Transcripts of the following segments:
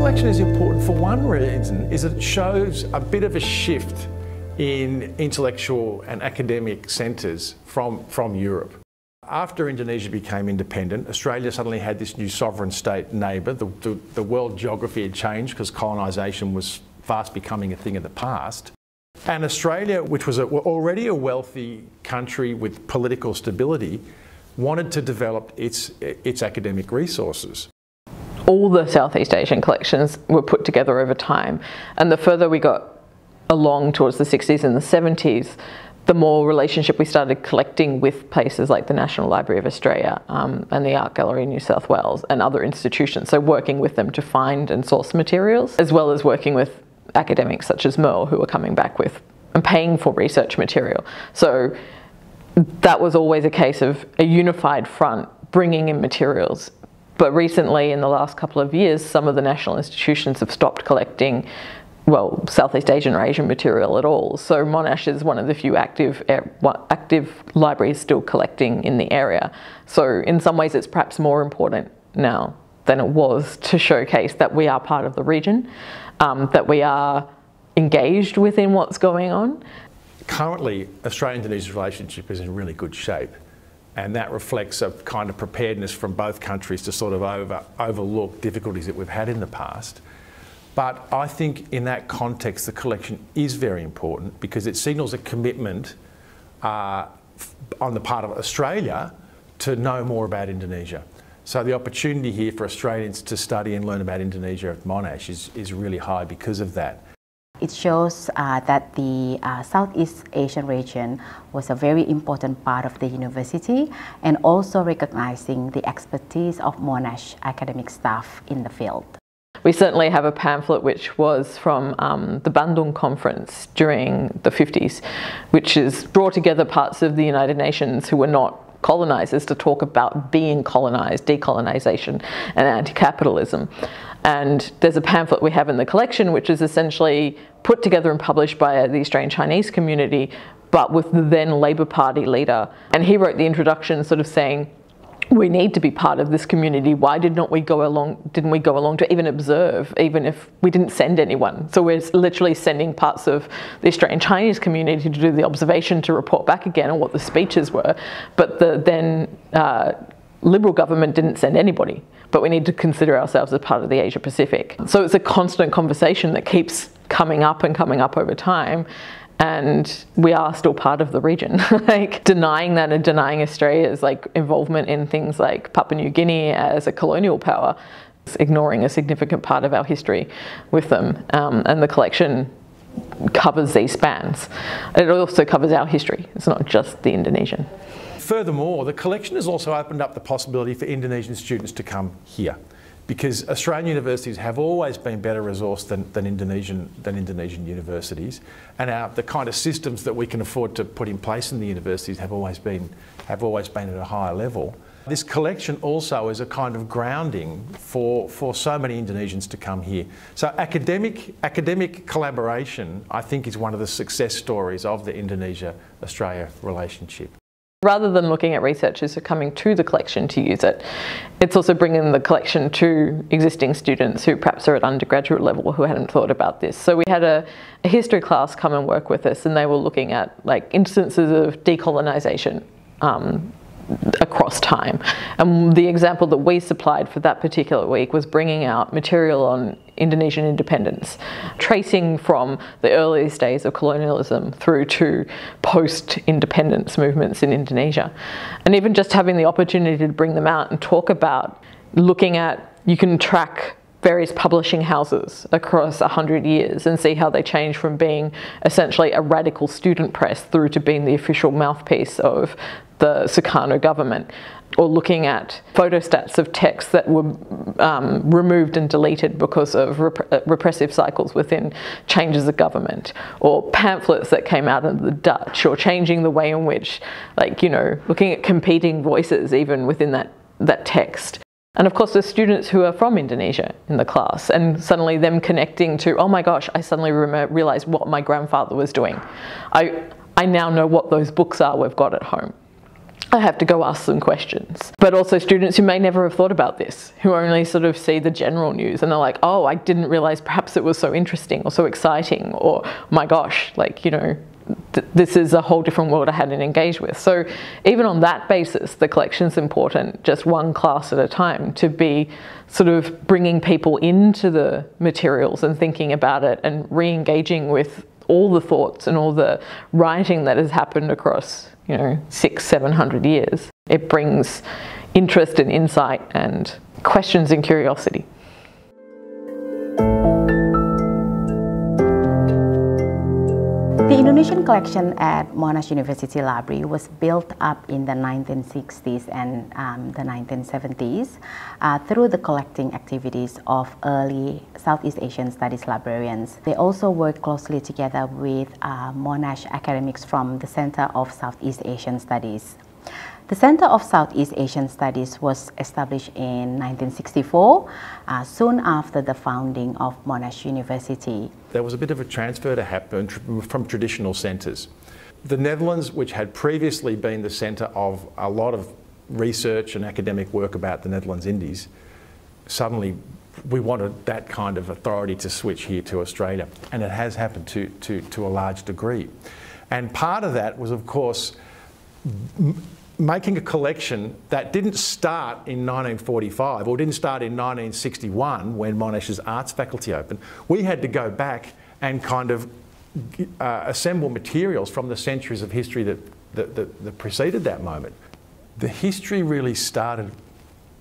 collection is important for one reason, is it shows a bit of a shift in intellectual and academic centres from Europe. After Indonesia became independent, Australia suddenly had this new sovereign state neighbour. The world geography had changed because colonisation was fast becoming a thing of the past. And Australia, which was already a wealthy country with political stability, wanted to develop its academic resources. All the Southeast Asian collections were put together over time, and the further we got along towards the 60s and the 70s, the more relationship we started collecting with places like the National Library of Australia and the Art Gallery in New South Wales and other institutions, so working with them to find and source materials, as well as working with academics such as Merle, who were coming back with and paying for research material. So that was always a case of a unified front bringing in materials. But recently, in the last couple of years, some of the national institutions have stopped collecting, well, Southeast Asian or Asian material at all. So Monash is one of the few active libraries still collecting in the area. So in some ways it's perhaps more important now than it was to showcase that we are part of the region, that we are engaged within what's going on. Currently, Australia-Indonesia relationship is in really good shape. And that reflects a kind of preparedness from both countries to sort of overlook difficulties that we've had in the past. But I think in that context, the collection is very important because it signals a commitment on the part of Australia to know more about Indonesia. So the opportunity here for Australians to study and learn about Indonesia at Monash is really high because of that. It shows that the Southeast Asian region was a very important part of the university, and also recognizing the expertise of Monash academic staff in the field. We certainly have a pamphlet which was from the Bandung conference during the 50s, which is draw together parts of the United Nations who were not colonizers to talk about being colonized, decolonization and anti-capitalism. And there's a pamphlet we have in the collection which is essentially put together and published by the Australian Chinese community, but with the then Labour Party leader. And he wrote the introduction sort of saying, we need to be part of this community. Why didn't we go along to even observe, even if we didn't send anyone? So we're literally sending parts of the Australian Chinese community to do the observation, to report back again on what the speeches were. But the then Liberal government didn't send anybody. But we need to consider ourselves as part of the Asia Pacific. So it's a constant conversation that keeps coming up over time. And we are still part of the region. Like denying that and denying Australia's involvement in things like Papua New Guinea as a colonial power, ignoring a significant part of our history with them. And the collection covers these spans. It also covers our history. It's not just the Indonesian. Furthermore, the collection has also opened up the possibility for Indonesian students to come here, because Australian universities have always been better resourced than Indonesian universities, and the kind of systems that we can afford to put in place in the universities have always been at a higher level. This collection also is a kind of grounding for so many Indonesians to come here. So academic collaboration, I think, is one of the success stories of the Indonesia-Australia relationship. Rather than looking at researchers who are coming to the collection to use it, it's also bringing the collection to existing students who perhaps are at undergraduate level who hadn't thought about this. So we had a history class come and work with us, and they were looking at instances of decolonisation across time. And the example that we supplied for that particular week was bringing out material on Indonesian independence, tracing from the earliest days of colonialism through to post-independence movements in Indonesia. And even just having the opportunity to bring them out and talk about looking at, you can track various publishing houses across 100 years and see how they change from being essentially a radical student press through to being the official mouthpiece of the Sukarno government, or looking at photostats of texts that were removed and deleted because of repressive cycles within changes of government, or pamphlets that came out of the Dutch, or changing the way in which, looking at competing voices even within that text. And of course, there's students who are from Indonesia in the class, and suddenly them connecting to, oh my gosh, I suddenly realised what my grandfather was doing. I now know what those books are we've got at home. I have to go ask some questions. But also students who may never have thought about this, who only sort of see the general news and they're like, oh, I didn't realise perhaps it was so interesting or so exciting, or my gosh, like, you know, this is a whole different world I hadn't engaged with. So even on that basis, the collection's important, just one class at a time, to be sort of bringing people into the materials and thinking about it and re-engaging with all the thoughts and all the writing that has happened across, you know, 600-700 years. It brings interest and insight and questions and curiosity. The Indonesian collection at Monash University Library was built up in the 1960s and the 1970s through the collecting activities of early Southeast Asian Studies librarians. They also worked closely together with Monash academics from the Center of Southeast Asian Studies. The Center of Southeast Asian Studies was established in 1964, soon after the founding of Monash University. There was a bit of a transfer to happen from traditional centres. The Netherlands, which had previously been the centre of a lot of research and academic work about the Netherlands Indies, suddenly we wanted that kind of authority to switch here to Australia, and it has happened to a large degree. And part of that was, of course, making a collection that didn't start in 1945 or didn't start in 1961 when Monash's arts faculty opened. We had to go back and kind of assemble materials from the centuries of history that preceded that moment. The history really started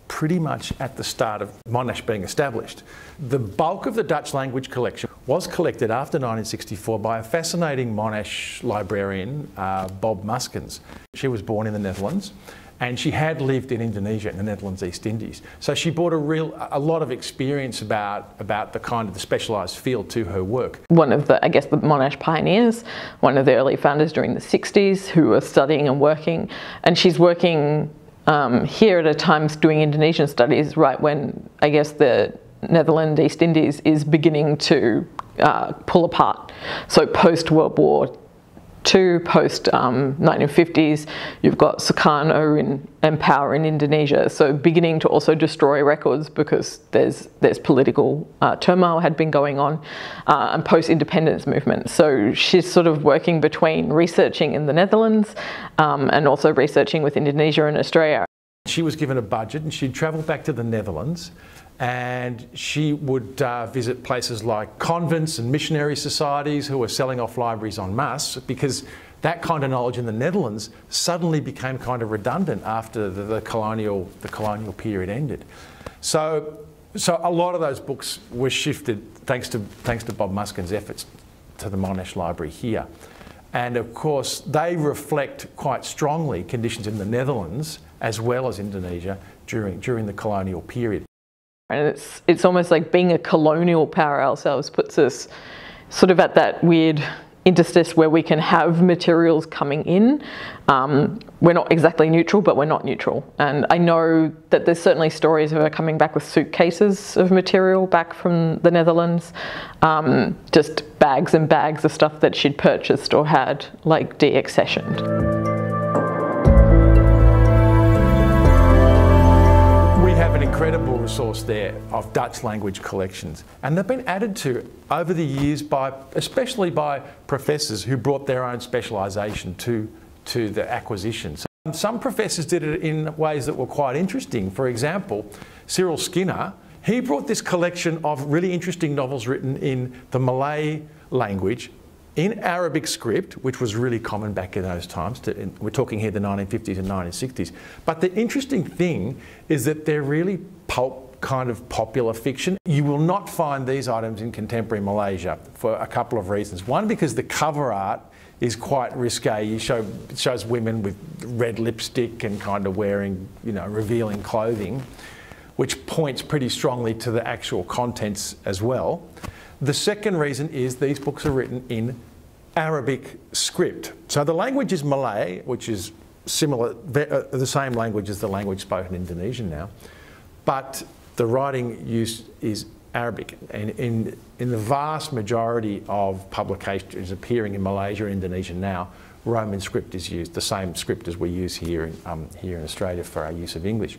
pretty much at the start of Monash being established. The bulk of the Dutch language collection was collected after 1964 by a fascinating Monash librarian, Bob Muskens. She was born in the Netherlands and she had lived in Indonesia in the Netherlands East Indies. So she brought a lot of experience about the kind of the specialised field to her work. One of the, I guess, the Monash pioneers, one of the early founders during the 60s who were studying and working, and she's working here at a time doing Indonesian studies right when, I guess, the Netherlands East Indies is beginning to pull apart. So post-World War II, post-1950s, you've got Sukarno and power in Indonesia, so beginning to also destroy records because there's political turmoil had been going on, and post-independence movement. So she's sort of working between researching in the Netherlands and also researching with Indonesia and Australia. She was given a budget and she'd travel back to the Netherlands, and she would visit places like convents and missionary societies who were selling off libraries en masse, because that kind of knowledge in the Netherlands suddenly became kind of redundant after the colonial period ended. So a lot of those books were shifted, thanks to Bob Muskens' efforts, to the Monash Library here. And of course, they reflect quite strongly conditions in the Netherlands as well as Indonesia during the colonial period. And it's almost like being a colonial power ourselves puts us sort of at that weird interstice where we can have materials coming in. We're not exactly neutral, but we're not neutral. And I know that there's certainly stories of her coming back with suitcases of material back from the Netherlands, just bags and bags of stuff that she'd purchased or had like deaccessioned. Incredible resource there of Dutch language collections, and they've been added to over the years especially by professors who brought their own specialisation to the acquisition. So some professors did it in ways that were quite interesting. For example, Cyril Skinner, he brought this collection of really interesting novels written in the Malay language in Arabic script, which was really common back in those times. We're talking here the 1950s and 1960s. But the interesting thing is that they're really pulp kind of popular fiction. You will not find these items in contemporary Malaysia for a couple of reasons. One, because the cover art is quite risque. It shows women with red lipstick and kind of wearing, you know, revealing clothing, which points pretty strongly to the actual contents as well. The second reason is these books are written in Arabic script. So the language is Malay, which is similar, the same language as the language spoken in Indonesia now, but the writing use is Arabic. And in the vast majority of publications appearing in Malaysia and Indonesia now, Roman script is used, the same script as we use here in Australia for our use of English.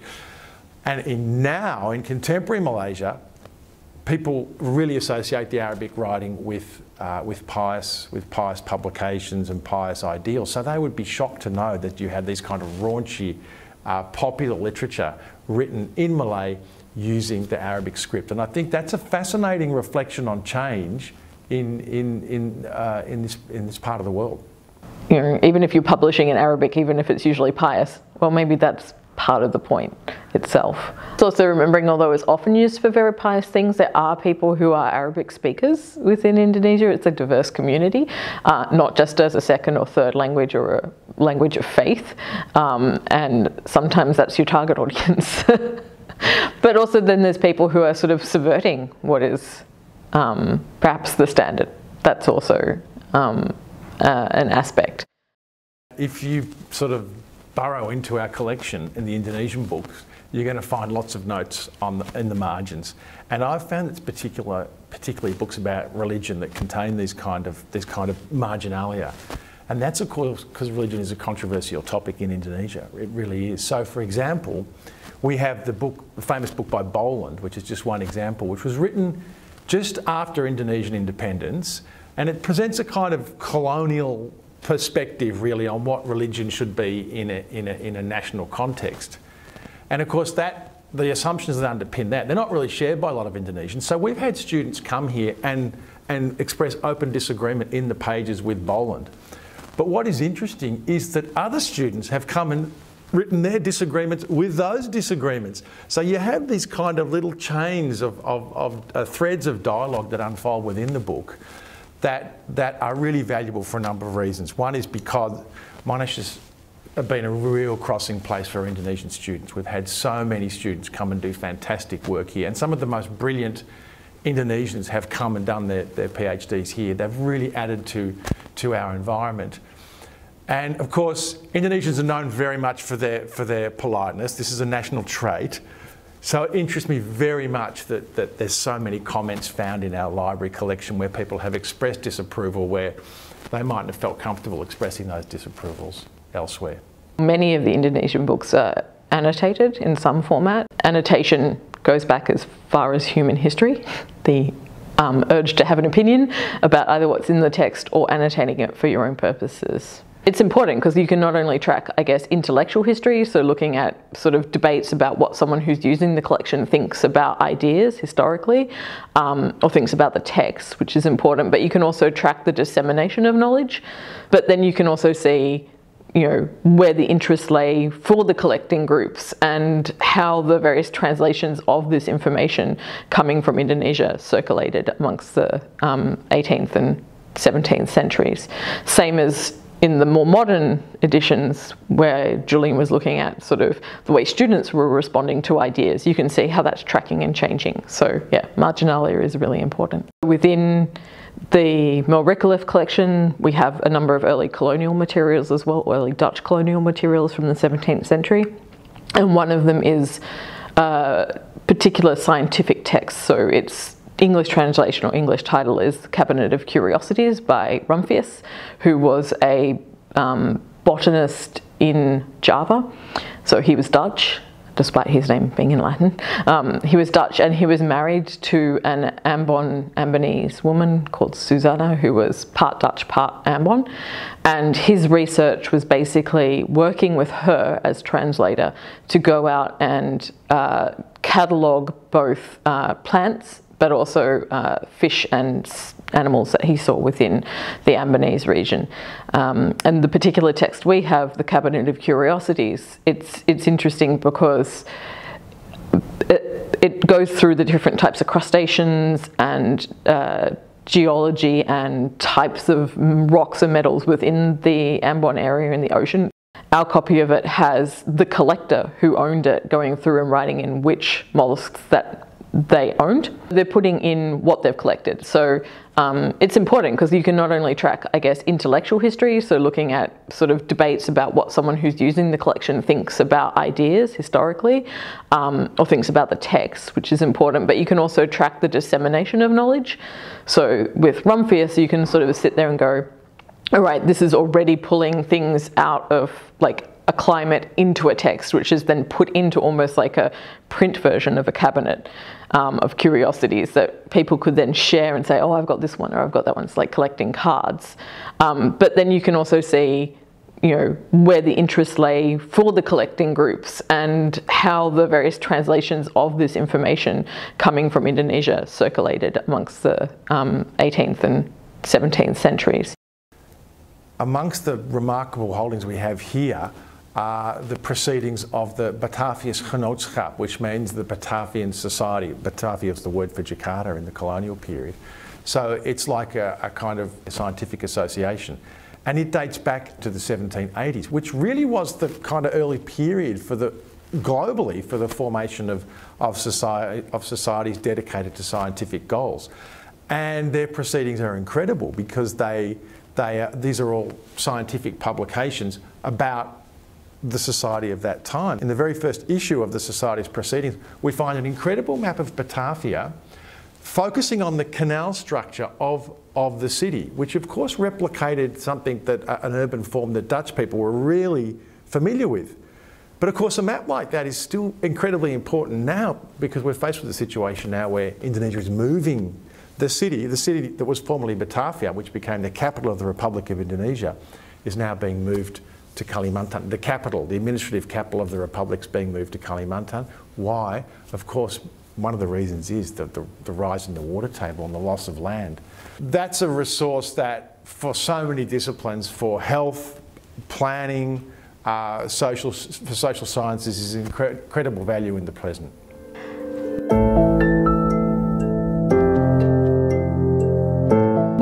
And now, in contemporary Malaysia, people really associate the Arabic writing with pious publications and pious ideals. So they would be shocked to know that you had these kind of raunchy, popular literature written in Malay using the Arabic script. And I think that's a fascinating reflection on change in this part of the world. You know, even if you're publishing in Arabic, even if it's usually pious, well, maybe that's part of the point itself. It's also remembering, although it's often used for very pious things, there are people who are Arabic speakers within Indonesia. It's a diverse community, not just as a second or third language or a language of faith, and sometimes that's your target audience. But also then there's people who are sort of subverting what is perhaps the standard. That's also an aspect. If you sort of burrow into our collection in the Indonesian books, you're going to find lots of notes in the margins. And I've found it's particularly books about religion that contain this kind of marginalia. And that's of course because religion is a controversial topic in Indonesia. It really is. So for example, we have the famous book by Boland, which is just one example, which was written just after Indonesian independence, and it presents a kind of colonial perspective really on what religion should be in a national context. And of course the assumptions that underpin that, they're not really shared by a lot of Indonesians. So we've had students come here and express open disagreement in the pages with Boland. But what is interesting is that other students have come and written their disagreements with those disagreements. So you have these kind of little chains of threads of dialogue that unfold within the book that are really valuable for a number of reasons. One is because Monash has been a real crossing place for Indonesian students. We've had so many students come and do fantastic work here, and some of the most brilliant Indonesians have come and done their PhDs here. They've really added to our environment. And of course, Indonesians are known very much for their politeness. This is a national trait. So it interests me very much that there's so many comments found in our library collection where people have expressed disapproval where they mightn't have felt comfortable expressing those disapprovals elsewhere. Many of the Indonesian books are annotated in some format. Annotation goes back as far as human history. The urge to have an opinion about either what's in the text or annotating it for your own purposes. It's important because you can not only track, I guess, intellectual history, so looking at sort of debates about what someone who's using the collection thinks about ideas historically, or thinks about the text, which is important, but you can also track the dissemination of knowledge. But then you can also see, you know, where the interest lay for the collecting groups and how the various translations of this information coming from Indonesia circulated amongst the 18th and 17th centuries. Same as in the more modern editions where Julian was looking at sort of the way students were responding to ideas, you can see how that's tracking and changing. So yeah, marginalia is really important. Within the Merle Ricklefs Collection, we have a number of early colonial materials as well, early Dutch colonial materials from the 17th century. And one of them is particular scientific texts. So its English translation or English title is The Cabinet of Curiosities by Ricklefs, who was a botanist in Java. So he was Dutch, despite his name being in Latin. He was Dutch and he was married to an Ambonese woman called Susanna, who was part Dutch, part Ambon. And his research was basically working with her as translator to go out and catalogue both plants but also fish and animals that he saw within the Ambonese region. And the particular text we have, The Cabinet of Curiosities, it's interesting because it goes through the different types of crustaceans and geology and types of rocks and metals within the Ambon area in the ocean. Our copy of it has the collector who owned it going through and writing in which mollusks that they owned. They're putting in what they've collected. So it's important because you can not only track, I guess, intellectual history, so looking at sort of debates about what someone who's using the collection thinks about ideas historically, or thinks about the text, which is important, but you can also track the dissemination of knowledge. So with Ricklefs, you can sort of sit there and go, all right, this is already pulling things out of like a climate into a text, which is then put into almost like a print version of a cabinet of curiosities that people could then share and say, oh, I've got this one or I've got that one. It's like collecting cards. But then you can also see, you know, where the interest lay for the collecting groups and how the various translations of this information coming from Indonesia circulated amongst the 18th and 17th centuries. Amongst the remarkable holdings we have here are the proceedings of the Batavia's Genootschap, which means the Batavian Society. Batavia is the word for Jakarta in the colonial period. So it's like a kind of scientific association. And it dates back to the 1780s, which really was the kind of early period for globally for the formation of societies dedicated to scientific goals. And their proceedings are incredible because these are all scientific publications about the society of that time. In the very first issue of the Society's proceedings, we find an incredible map of Batavia focusing on the canal structure of the city, which of course replicated something that an urban form that Dutch people were really familiar with. But of course a map like that is still incredibly important now because we're faced with a situation now where Indonesia is moving the city that was formerly Batavia, which became the capital of the Republic of Indonesia, is now being moved to Kalimantan. The capital, the administrative capital of the Republic is being moved to Kalimantan. Why? Of course, one of the reasons is the rise in the water table and the loss of land. That's a resource that for so many disciplines, for health, planning, for social sciences is incredible value in the present.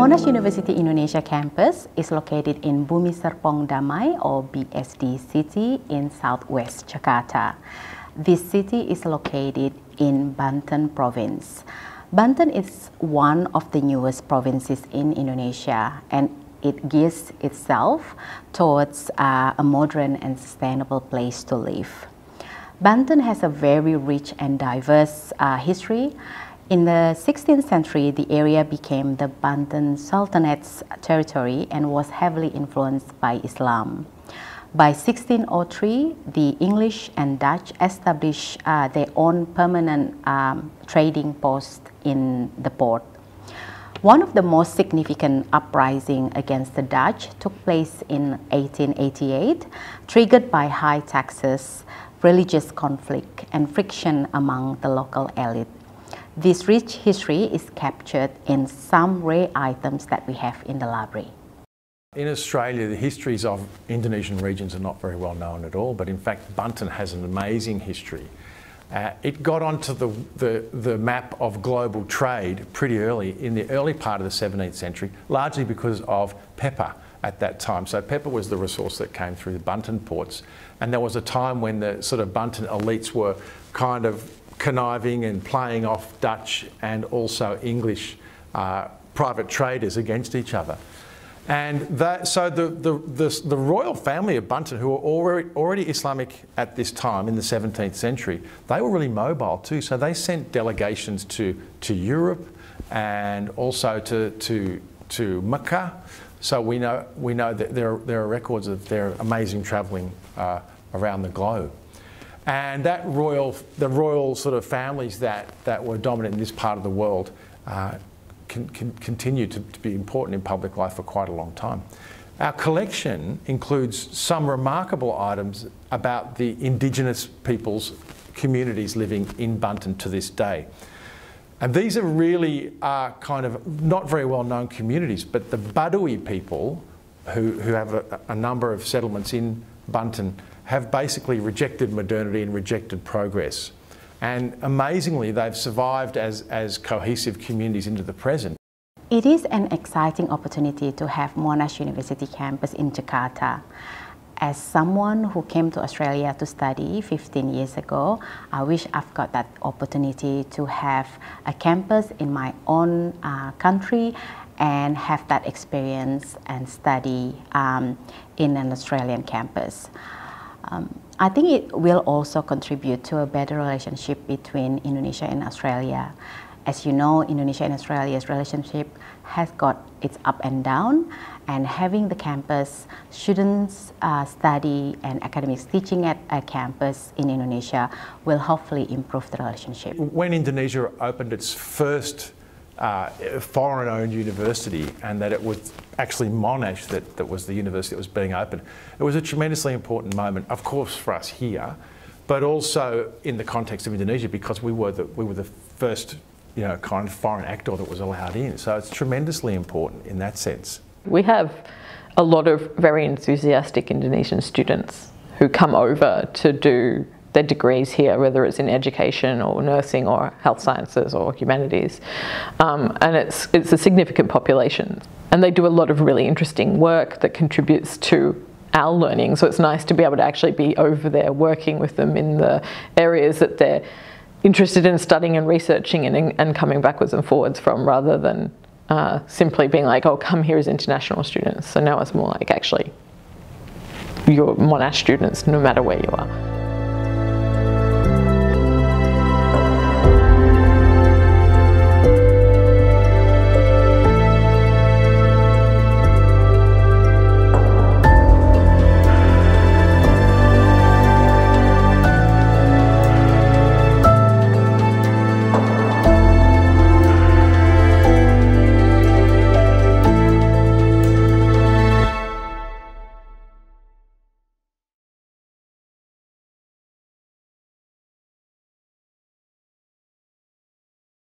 Monash University Indonesia campus is located in Bumi Serpong Damai or BSD city in southwest Jakarta. This city is located in Banten province. Banten is one of the newest provinces in Indonesia and it gears itself towards a modern and sustainable place to live. Banten has a very rich and diverse history. In the 16th century, the area became the Banten Sultanate's territory and was heavily influenced by Islam. By 1603, the English and Dutch established their own permanent trading post in the port. One of the most significant uprisings against the Dutch took place in 1888, triggered by high taxes, religious conflict, and friction among the local elite. This rich history is captured in some rare items that we have in the library. In Australia, the histories of Indonesian regions are not very well known at all, but in fact Banten has an amazing history. It got onto the map of global trade pretty early, in the early part of the 17th century, largely because of pepper at that time. So pepper was the resource that came through the Banten ports, and there was a time when the sort of Banten elites were kind of conniving and playing off Dutch and also English private traders against each other. And so the royal family of Banten, who were already Islamic at this time in the 17th century, they were really mobile too. So they sent delegations to Europe and also to Mecca. So we know that there are records of their amazing travelling around the globe. And the royal sort of families that were dominant in this part of the world continue to be important in public life for quite a long time. Our collection includes some remarkable items about the indigenous peoples, communities living in Banten to this day. And these are really kind of not very well known communities, but the Badui people who have a number of settlements in Banten have basically rejected modernity and rejected progress. And amazingly, they've survived as cohesive communities into the present. It is an exciting opportunity to have Monash University campus in Jakarta. As someone who came to Australia to study 15 years ago, I wish I've got that opportunity to have a campus in my own country and have that experience and study in an Australian campus. I think it will also contribute to a better relationship between Indonesia and Australia. As you know, Indonesia and Australia's relationship has got its up and down, and having the campus students study and academics teaching at a campus in Indonesia will hopefully improve the relationship. When Indonesia opened its first foreign-owned university, and that it was actually Monash that was the university that was being opened, it was a tremendously important moment, of course, for us here, but also in the context of Indonesia, because we were the first, you know, kind of foreign actor that was allowed in. So it's tremendously important in that sense. We have a lot of very enthusiastic Indonesian students who come over to do their degrees here, whether it's in education or nursing or health sciences or humanities. And it's a significant population. And they do a lot of really interesting work that contributes to our learning. So it's nice to be able to actually be over there working with them in the areas that they're interested in studying and researching and coming backwards and forwards from, rather than simply being like, oh, come here as international students. So now it's more like, actually, you're Monash students no matter where you are.